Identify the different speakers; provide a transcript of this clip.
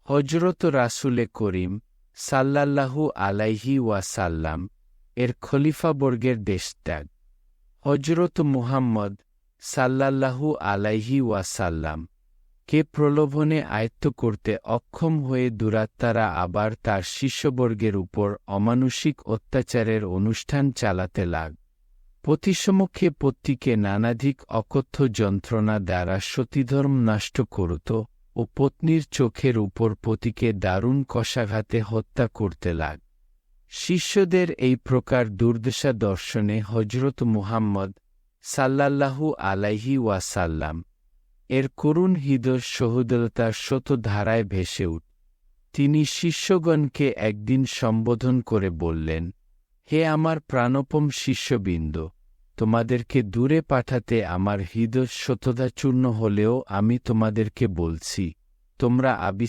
Speaker 1: হজরত রাসূলে করিম সাল্লাল্লাহু আলাইহি ওয়াসাল্লাম এর খলিফাবর্গের দেশত্যাগ। হজরত মুহাম্মদ সাল্লাল্লাহু আলাইহি ওয়াসাল্লাম কে প্রলোভনে আয়ত্ত করতে অক্ষম হয়ে দুরাত্মারা আবার তার শিষ্যবর্গের উপর অমানুষিক অত্যাচারের অনুষ্ঠান চালাতে লাগ। পতিসমক্ষে পত্নীকে নানাধিক অকথ্য যন্ত্রণা দ্বারা সতীধর্ম নষ্ট করত ও পত্নীর চোখের উপর পতিকে দারুণ কষাঘাতে হত্যা করতে লাগ। শিষ্যদের এই প্রকার দুর্দশা দর্শনে হজরত মুহাম্মদ সাল্লাল্লাহু আলাইহি ওয়াসাল্লাম এর করুণ হৃদয় সহোদরতার স্রোতধারায় ভেসে উঠ। তিনি শিষ্যগণকে একদিন সম্বোধন করে বললেন, হে আমার প্রাণপম শিষ্যবৃন্দ, তোমাদেরকে দূরে পাঠাতে আমার হৃদয় স্রোতধাচূর্ণ হলেও আমি তোমাদেরকে বলছি, তোমরা